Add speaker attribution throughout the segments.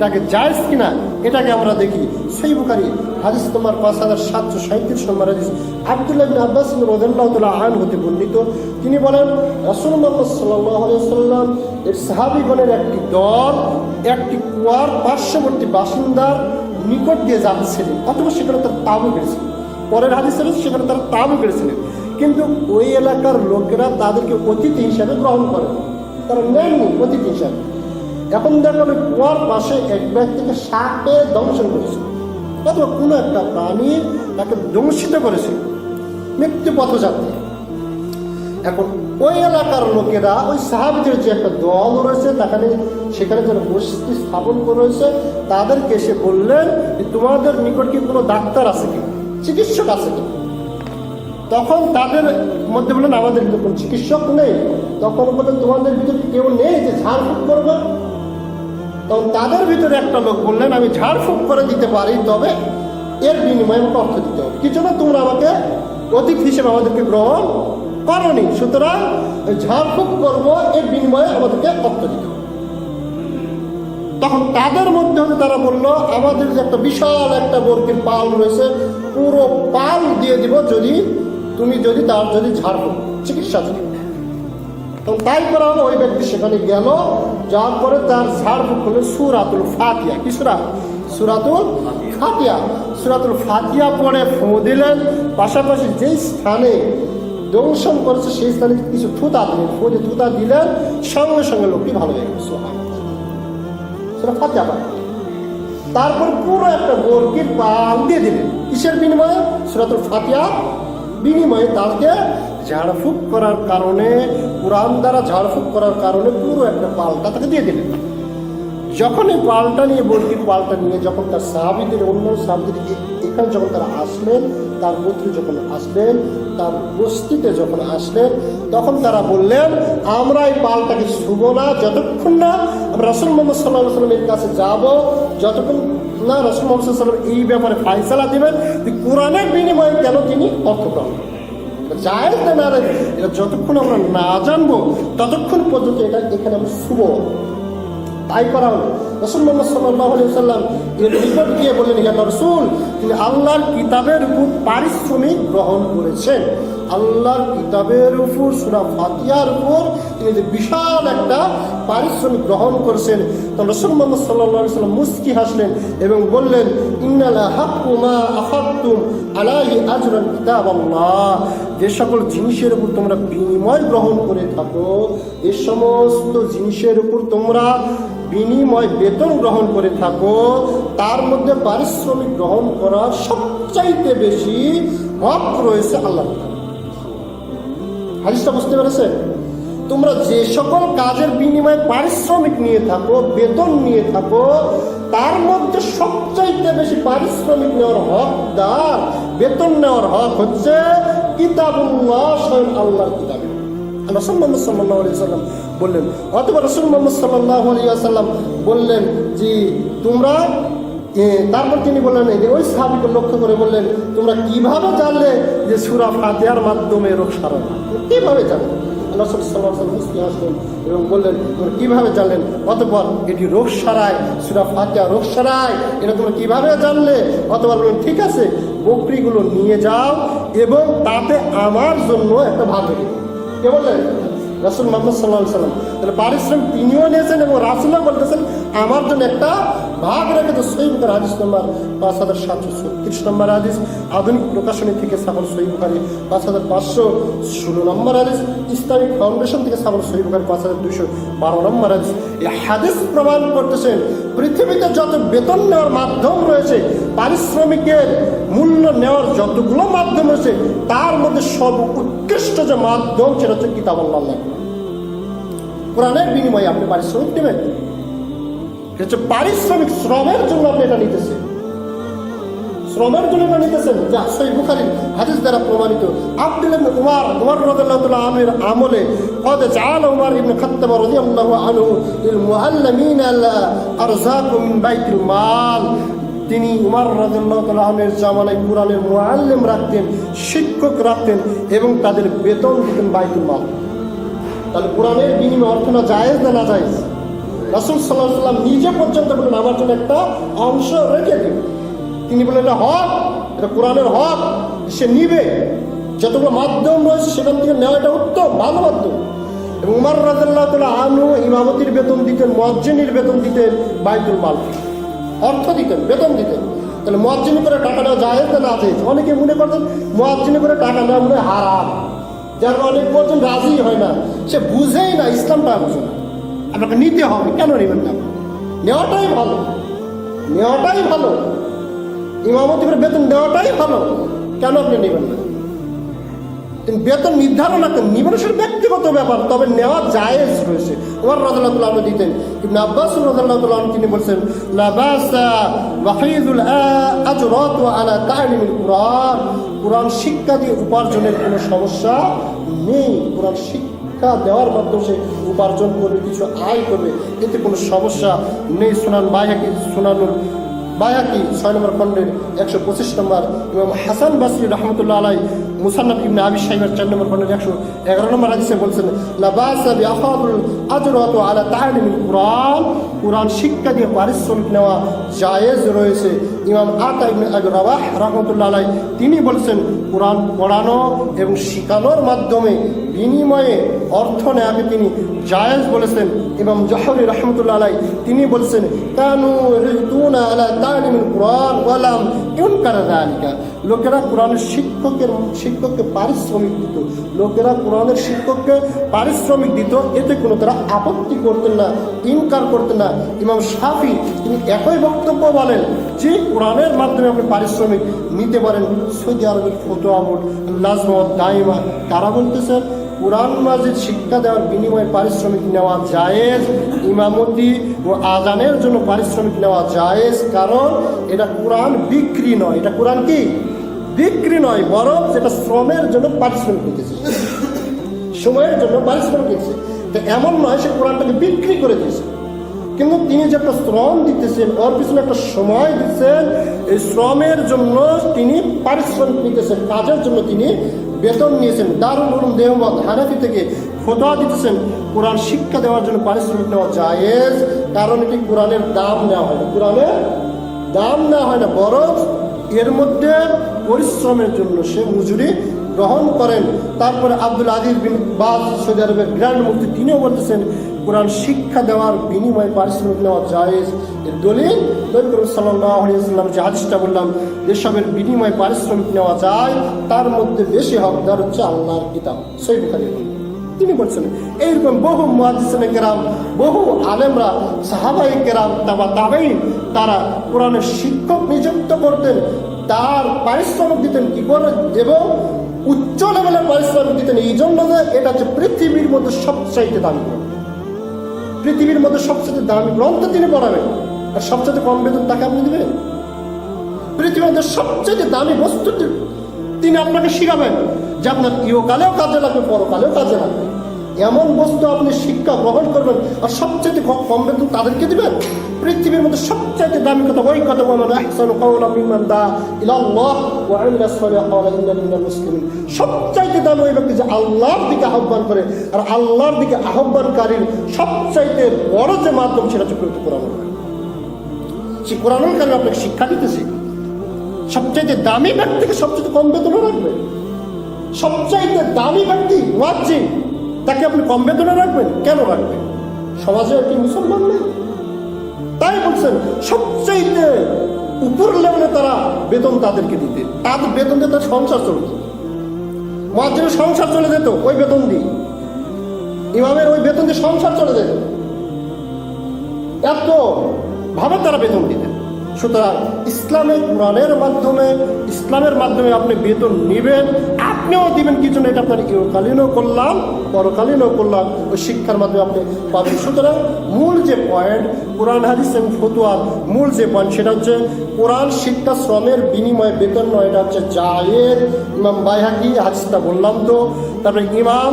Speaker 1: এটাকে জায়েজ কিনা এটাকে আমরা দেখি। সহিহ বুখারী হাদিস নম্বর 5737 নম্বর হাদিস, আব্দুল্লাহ ইবনে আব্বাস রাদিয়াল্লাহু তাআলা আনহু হতে বর্ণিত, তিনি বলেন রাসূলুল্লাহ সাল্লাল্লাহু আলাইহি ওয়াসাল্লাম এর সাহাবীগণের একটি দল একটি কুয়ার পার্শ্ববর্তী বাসিন্দার নিকট দিয়ে যাচ্ছিলেন, অথবা সেখানে তারা তাঁবু গেড়েছিলেন। পরের হাদিস সেখানে তারা তাঁবু গেড়েছিলেন, কিন্তু ওই এলাকার লোকেরা তাদেরকে অতিথি হিসাবে গ্রহণ করে, তারা নেননি অতিথি হিসাবে। এখন দেখো কুয়ার পাশে এক ব্যক্তিকে সাপে দংশন করেছে, অথবা কোনো একটা প্রাণী তাকে দংশিত করেছে, মৃত্যু পথযাত্রী। এখন ওই এলাকার লোকেরা ওই সাহাবীদের যে একটা দল রয়েছে সেখানে যারা বসতি স্থাপন করেছে তাদেরকে এসে বললেন যে তোমাদের নিকট কি কোনো ডাক্তার আছে কি, চিকিৎসক আছে কি? তখন তাদের মধ্যে বললেন আমাদের ভিতরে কোনো চিকিৎসক নেই। তখন বললেন তোমাদের ভিতরে কেউ নেই যে ঝাড়ফুঁক করবে? তখন তাদের ভিতরে একটা লোক বললেন আমি ঝাড়ফুঁক করে দিতে পারি, তবে এর বিনিময়ে আমাকে অর্থ দিতে হবে। কি জন্য? তোমরা আমাকে অতিথি হিসেবে আমাদেরকে গ্রহণ করনি, সুতরাং ঝাড়ফুঁক করবো, এর বিনিময়ে আমাদেরকে অর্থ দিতে হবে। তখন তাদের মধ্যে হতে তারা বললো আমাদের যে একটা বিশাল একটা বর্গির পাল রয়েছে, পুরো পাল দিয়ে দিব যদি ঝাড়ফুঁক চিকিৎসা থাকে। তখন তাই করা হলো, ওই ব্যক্তি সেখানে গেল, যাওয়ার পরে তার ঝাড়ফুঁক হলো সূরাতুল ফাতিহা। কি সূরা? সূরাতুল ফাতিহা। সূরাতুল ফাতিহা পড়ে ফু দিলেন, পাশাপাশি যেই স্থানে দংশন করেছে সেই স্থানে কিছু থুতা দিলেন, থুতা দিলেন, সঙ্গে সঙ্গে লোকটি ভালো হয়ে গেল। সূরা ফাতিহা পাঠ। তারপর পুরো একটা বর্গির পাল দিয়ে দিলেন, কিসের বিনিময়ে? সূরাতুল ফাতিহা বিনিময়ে। তাকে ঝাড়ফুঁক করার কারণে, কোরআন দ্বারা ঝাড়ফুঁক করার কারণে পুরো একটা পালটা তাকে দিয়ে দিলেন। যখন এই পালটা নিয়ে, বর্গির পালটা নিয়ে যখন তার সাহাবীদের, অন্য সাহাবীদের এখানে যখন তারা আসলেন, তার গোত্রে যখন আসলেন, তার বস্তিতে যখন আসলেন, তখন তারা বললেন আমরা এই পালটাকে ছুঁবো না যতক্ষণ না আমরা রাসূল মুহাম্মদ সাল্লাল্লাহু আলাইহি ওয়াসাল্লামের কাছে যাব, যতক্ষণ না রাসূল মুহাম্মদ সাল্লাল্লাহু আলাইহি ওয়াসাল্লাম এই ব্যাপারে ফায়সালা দিবেন যে কোরআনের বিনিময়ে কেন তিনি অর্থ গ্রহণ করেন। জায়েজ না এটা যতক্ষণ আমরা না জানবো ততক্ষণ পর্যন্ত এখানে আমরা ছুঁবো। তাই করা হলো। রাসূল মুহাম্মদ সাল্লাল্লাহু আলাইহি ওয়াসাল্লাম এর নিকট গিয়ে বললেন হে রাসূল, তিনি আল্লাহর কিতাবের উপর পারিশ্রমিক গ্রহণ করেছেন। আল্লাহর কিতাবের উপর, সূরা ফাতিহার উপর তিনি যে বিশাল একটা পারিশ্রমিক গ্রহণ করেছেন। তখন রাসূল মুহাম্মদ সাল্লাল্লাহু আলাইহি ওয়াসাল্লাম মুস্কি হাসলেন এবং বললেন ইন্নালা হাক্কু মা আখাদতুম আলাইহি আজরান কিতাবাল্লাহ, যে সকল জিনিসের উপর তোমরা বিনিময় গ্রহণ করে থাকো, এই সমস্ত জিনিসের উপর তোমরা বিনিময় বেতন গ্রহণ করে থাকো, তার মধ্যে পারিশ্রমিক গ্রহণ করার সবচাইতে বেশি হক রয়েছে আল্লাহ। হাদিসটা বুঝতে পেরেছে? তোমরা যে সকল কাজের বিনিময়ে পারিশ্রমিক নিয়ে থাকো, বেতন নিয়ে থাকো, তার মধ্যে সবচাইতে বেশি পারিশ্রমিক নেওয়ার হকদার, বেতন নেওয়ার হক হচ্ছে কিতাবুল্লাহ, স্বয়ং আল্লাহর কিতাব। রাসূল মুহাম্মদ সাল্লাল্লাহু আলাইহি ওয়াসাল্লাম বললেন, অথবা রাসূল মুহাম্মদ সাল্লাল্লাহু আলাইহি ওয়াসাল্লাম বললেন যে তোমরা, তারপর তিনি বললেন ওই সাহাবীকে লক্ষ্য করে বললেন তোমরা কিভাবে জানলে যে সূরা ফাতিহার মাধ্যমে রোগ সারানো? কিভাবে জানলে? রাসূল সাল্লাল্লাহু আলাইহি ওয়াসাল্লাম আসলেন এবং বললেন তোমরা কিভাবে জানলেন? অতঃপর এটি রোগ সারায়, সূরা ফাতিহা রোগ সারায়, এটা তোমরা কিভাবে জানলে? অতঃপর বললেন ঠিক আছে, বকরিগুলো নিয়ে যাও এবং তাতে আমার জন্য একটা ভাগ রেখে দিও। কে বললেন? রাসূল মুহাম্মদ সাল্লাল্লাহু আলাইহি ওয়াসাল্লাম। তাহলে পারিশ্রমিক তিনিও নিয়েছেন এবং রাসূলও বলতেছেন আমার জন্য একটা ভাগ রেখে তো। সহিহ বুখারী হাদিস নম্বর 5736 নম্বর হাদিস, আধুনিক প্রকাশনী থেকে ছাপানো সহিহ বুখারী 5516 নম্বর হাদিস, ইসলামিক ফাউন্ডেশন থেকে ছাপানো সহিহ বুখারী 5212 নম্বর হাদিস। এই হাদিস প্রমাণ করতেছেন পৃথিবীতে যত বেতন নেওয়ার মাধ্যম রয়েছে, পারিশ্রমিকের মূল্য নেওয়ার যতগুলো মাধ্যম রয়েছে, তার মধ্যে সর্বোৎকৃষ্ট যে মাধ্যম সেটা হচ্ছে কিতাবুল্লাহ। কোরআনের বিনিময়ে আপনি পারিশ্রমিক নেবেন, হচ্ছে পারিশ্রমিক, শ্রমের জন্য আপনি এটা নিতেছেন, শ্রমের জন্য এটা নিতেছেন। যা সহিহ বুখারীর হাদিস দ্বারা প্রমাণিত। আব্দুল্লাহ ইবনে উমর রাদিয়াল্লাহু তাআলা আনহুর আমলে قد جعل عمر بن الخطاب رضي الله عنه للمعلمين الارزاق من بيت المال। তিনি উমর রাদিয়াল্লাহু তাআলা আনহুর জামানায় কুরআনের মুআল্লিম রাখতেন, শিক্ষক রাখতেন এবং তাদের বেতন দিতেন বাইতুল মাল। তাহলে কোরআনের বিনিময়ে অর্থ না জায়েজ না জায়েজ? রাসূল সাল্লাল্লাহু আলাইহি ওয়াসাল্লাম নিজে পর্যন্ত বলেন আমার জন্য একটা অংশ রেখে দিন। তিনি বলেন এটা হক, এটা কোরআনের হক, সে নিবে। যতগুলো মাধ্যম রয়েছে সেখান থেকে নেওয়া এটা উত্তম ভালো মাধ্যম। এবং উমর রাদিয়াল্লাহু তাআলা আনহু ইমামতির বেতন দিতেন, মুয়াজ্জিনের বেতন দিতেন বাইতুল মাল, অর্থ দিতেন, বেতন দিতেন। তাহলে মুয়াজ্জিন করে টাকা নেওয়া জায়েজ না নাজায়েজ? অনেকে মনে করতেন মুয়াজ্জিন করে টাকা নেওয়া মনে হারাম, যার অনেক বলছেন রাজি হয় না, সে বুঝেই না, ইসলামটা বুঝে না। আপনাকে নিতে হবে, কেন নেবেন না? নেওয়াটাই ভালো, নেওয়াটাই ভালো, ইমামতি করে বেতন দেওয়াটাই ভালো, কেন আপনি নেবেন না? বেতন নির্ধারণ একটা নিবেশের ব্যক্তিগত ব্যাপার, তবে নেওয়া জায়েজ রয়েছে। ওমর রাদিয়াল্লাহু তাআলা আনহু দিতেন। ইবনে আব্বাস রাদিয়াল্লাহু তাআলা আনহু তিনি বলেন লা বাসা ওয়াহিদুল আজরাত আলা তা'লিমিল কুরআন, কুরআন শিক্ষা দিয়ে উপার্জনের কোনো সমস্যা নেই। কুরআন শিক্ষা দেওয়ার মাধ্যমে সে উপার্জন করবে, কিছু আয় করবে, এতে কোনো সমস্যা নেই। সুনান বাইহাকি 6 নম্বর খণ্ডের 125 নম্বর, ইমাম হাসান বসরি রাহমাতুল্লাহ আলাইহি মুসান্নাফ ইবনে আবি শাইবার 4 নম্বর খণ্ডের 111 নম্বর হাদিসে বলছেন লা বাসা বিআখাদুল আজরাতু আলা তা'লিমিল কুরআন, কুরআন শিক্ষা দিয়ে পারিশ্রমিক নেওয়া জায়েজ রয়েছে। ইমাম আতা ইবনে আবি রাবাহ রাহমাতুল্লাহ আলাইহি তিনি বলেছেন কুরআন পড়ানো এবং শেখানোর মাধ্যমে বিনিময়ে অর্থ নেওয়াকে তিনি জায়েজ বলেছেন। ইমাম জহরি রাহমাতুল্লাহ আলাইহি তিনি বলছেন কানু ইরদুনা আলা তা'লিমিল কুরআন ওয়া লাম ইউনকার যালিকা, লোকেরা কোরআনের শিক্ষককে পারিশ্রমিক দিত, লোকেরা কোরআনের শিক্ষককে পারিশ্রমিক দিত, এতে কোনো তারা আপত্তি করতেন না, ইনকার করতেন না। ইমাম শাফি তিনি একই বক্তব্য বলেন যে কোরআনের মাধ্যমে আপনি পারিশ্রমিক নিতে পারেন। সৌদি আরবের ফতোয়া বোর্ড লাজমা দাইমা তারা বলতেছেন কোরআন মাজিদ শিক্ষা দেওয়ার বিনিময়ে পারিশ্রমিক নেওয়া জায়েজ, ইমামতি ও আজানের জন্য পারিশ্রমিক নেওয়া জায়েজ, কারণ এটা কোরআন বিক্রি নয়, এটা কোরআন কি বিক্রি নয়, বরং যেটা শ্রমের জন্য পারিশ্রমিক দিতেছে, সময়ের জন্য পারিশ্রমিক দিতেছে। তো এমন নয় সে কোরআনটাকে বিক্রি করে দিয়েছে, কিন্তু তিনি যে একটা শ্রম দিতেছেন, ওর পিছনে একটা সময় দিচ্ছেন, এই শ্রমের জন্য তিনি পারিশ্রমিক নিতেছেন, কাজের জন্য তিনি বেতন নিয়েছেন। দারুল উলুম দেওবন্দ হানাফি থেকে ফতোয়া দিতেছেন কোরআন শিক্ষা দেওয়ার জন্য পারিশ্রমিক নেওয়া জায়েজ, কারণ এটি কোরআনের দাম নেওয়া হয় না, কোরআনের দাম নেওয়া হয় না, বরং এর মধ্যে পরিশ্রমের জন্য সে মজুরি গ্রহণ করেন। তারপরে আব্দুল আজিজ বিন বাজ সৌদি আরবের গ্র্যান্ড মুফতি তিনিও বলতেছেন কোরআন শিক্ষা দেওয়ার বিনিময়ে পারিশ্রমিক নেওয়া জায়েজ। এর দলিল নবী করিম সাল্লাল্লাহু আলাইহি ওয়াসাল্লাম যে হাদিসটা বললাম, যেসবের বিনিময়ে পারিশ্রমিক নেওয়া যায় তার মধ্যে বেশি হকদার হচ্ছে আল্লাহর কিতাব, সহিহ বুখারী। তিনি বলছেন এইরকম বহু মুহাদ্দিসিনে কেরাম, বহু আলেমরা, সাহাবায়ে কেরাম, তাবেঈন, তারা কোরআনের শিক্ষক নিযুক্ত করতেন, তার পারিশ্রমিক দিতেন কি করে, এবং উচ্চ লেভেলের পারিশ্রমিক দিতেন এই জন্য যে এটা হচ্ছে পৃথিবীর মধ্যে সবচাইতে দামি, পৃথিবীর মধ্যে সবচেয়ে দামি গ্রন্থ তিনি পড়াবেন, আর সবচেয়ে কম বেতন তাকে আপনি দিবেন। পৃথিবীর মধ্যে সবচেয়ে দামি বস্তু তিনি আপনাকে শিখাবেন যে আপনার ইহকালেও কাজে লাগবে, পরকালেও কাজে লাগবে, এমন বস্তু আপনি শিক্ষা গ্রহণ করবেন, আর সবচেয়ে কম বেতন তাদেরকে দিবেন। পৃথিবীর মধ্যে সবচাইতে দামি কথা ওই কথা, সবচাইতে দামি ওই ব্যক্তি যে আল্লাহর দিকে আহ্বান করে, আর আল্লাহর দিকে আহ্বানকারীর সবচাইতে বড় যে মাধ্যম সেটা হচ্ছে পবিত্র কোরআন। সে কোরআনুল কারীম আপনাকে শিক্ষা দিতেছে। সবচাইতে দামি ব্যক্তিকে সবচেয়ে কম বেতনে রাখবে, সবচাইতে দামি ব্যক্তি মুয়াজ্জিন তাকে আপনি কম বেতনে রাখবেন, কেন রাখবেন? সমাজে একটি মুসলমান নেই, তাই বলছেন সবচাইতে উপর লেভেলে তারা বেতন তাদেরকে দিতে, তাদের বেতন দিয়ে তার সংসার চলত, মুয়াজ্জিনের সংসার চলে যেত ওই বেতন দিয়ে, ইমামের ওই বেতন দিয়ে সংসার চলে যেত, এত ভাবে তারা বেতন দিতেন। সুতরাং ইসলামের কোরআনের মাধ্যমে, ইসলামের মাধ্যমে আপনি বেতন নেবেন, আপনিও দিবেন কিছু না, এটা আপনার ইহকালীনও কল্যাণ, পরকালীনও কল্যাণ, ওই শিক্ষার মাধ্যমে আপনি পাবেন। সুতরাং মূল যে পয়েন্ট, কোরআন হাদিস এবং ফতোয়ার মূল যে পয়েন্ট, সেটা হচ্ছে কোরআন শিক্ষা শ্রমের বিনিময়ে বেতন নয়, এটা হচ্ছে জায়েজ। ইমাম বাইহাকি হাদিসটা বললাম তো। তারপরে ইমাম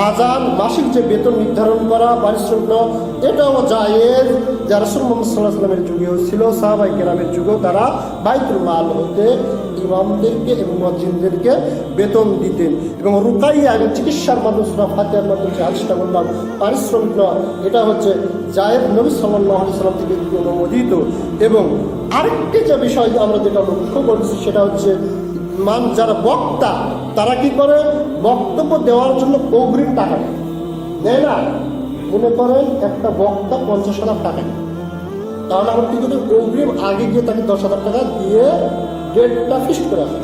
Speaker 1: আজান মাসিক যে বেতন নির্ধারণ করা, পারিশ্রমিক এটাও জায়েজ, যা রাসূল মুহাম্মদ সাল্লাল্লাহু আলাইহি ওয়াসাল্লামের যুগেও ছিল, সাহাবায়ে কেরামের যুগেও তারা বাইতুল মাল হতে ইমামদেরকে এবং মুয়াজ্জিনদেরকে বেতন দিতেন। এবং রুকাইয়া এবং চিকিৎসার মাধ্যমে সূরা ফাতিহার মাধ্যমে যে হাদিসটা বললাম পারিশ্রমিক নয়, এটা হচ্ছে জায়েদ নবী সাল্লাল্লাহু আলাইহি সাল্লাম থেকে অনুমোদিত। এবং আরেকটি যে বিষয় আমরা যেটা লক্ষ্য করছি সেটা হচ্ছে যারা বক্তা তারা কি করে, বক্তব্য দেওয়ার জন্য অগ্রিম টাকা দেয় না। মনে করেন একটা বক্তা 50,000 টাকা, তাহলে আমার কি যদি অগ্রিম আগে গিয়ে তাকে 10,000 টাকা দিয়ে ডেটটা ফিক্সড করে আসে,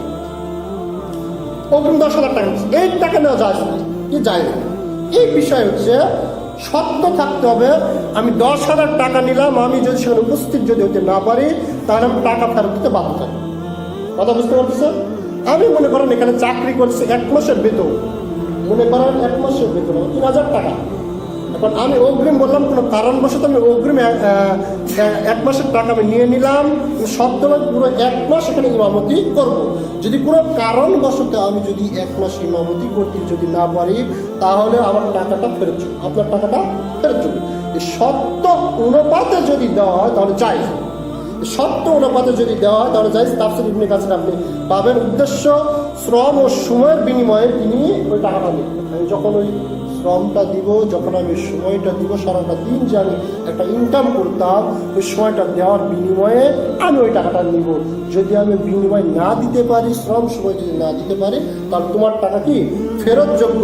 Speaker 1: অগ্রিম 10,000 টাকা, এই টাকা নেওয়া যায় না, কি যায় না। এই বিষয় হচ্ছে সত্য থাকতে হবে। আমি 10,000 টাকা নিলাম, আমি যদি সেখানে উপস্থিত যদি হতে না পারি তাহলে আমি টাকা ফেরত দিতে বাধ্য থাকি। কথা বুঝতে পারতেছেন? আমি মনে করেন এখানে চাকরি করছি 1 মাসের বেতন, মনে করেন 1 মাসের বেতন 3,000 টাকা। এখন আমি অগ্রিম বললাম, কোনো কারণবশত আমি অগ্রিম 1 মাসের টাকা আমি নিয়ে নিলাম, শর্ত পুরো 1 মাস এখানে ইমামতি করব। যদি কোনো কারণবশত আমি যদি 1 মাস ইমামতি করতে যদি না পারি তাহলে আমার টাকাটা ফেরত চলবে, আপনার টাকাটা ফেরত চলবে। এই শর্ত অনুপাতে যদি দেওয়া হয় তাহলে জায়েজ, শর্ত অনুপাতে যদি দেওয়া হয় তাহলে জায়েজ। তাফসীর ইবনে কাসির আপনি পাবেন। উদ্দেশ্য শ্রম ও সময়ের বিনিময়ে তিনি ওই টাকাটা নেবেন। আমি যখন ওই শ্রমটা দিব, যখন আমি সময়টা দিব, সারাটা দিন যে আমি একটা ইনকাম করতাম, ওই সময়টা দেওয়ার বিনিময়ে আমি ওই টাকাটা নিব। যদি আমি বিনিময় না দিতে পারি, শ্রম সময় যদি না দিতে পারি, তাহলে তোমার টাকা কি ফেরতযোগ্য।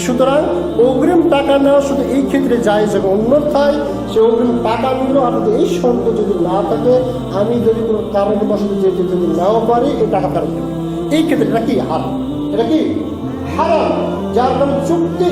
Speaker 1: সুতরাং অগ্রিম টাকা নেওয়া শুধু এই ক্ষেত্রে জায়েজ হবে, অন্যথায় সে অগ্রিম টাকা নিল আর যদি এই শর্ত যদি না থাকে, আমি যদি কোনো কারণবশত যেতে যদি নাও পারি, এই টাকা ফেরত দেবে, এই ক্ষেত্রে এটা কি হারাম, এটা কি হারাম। যার কারণে চুক্তি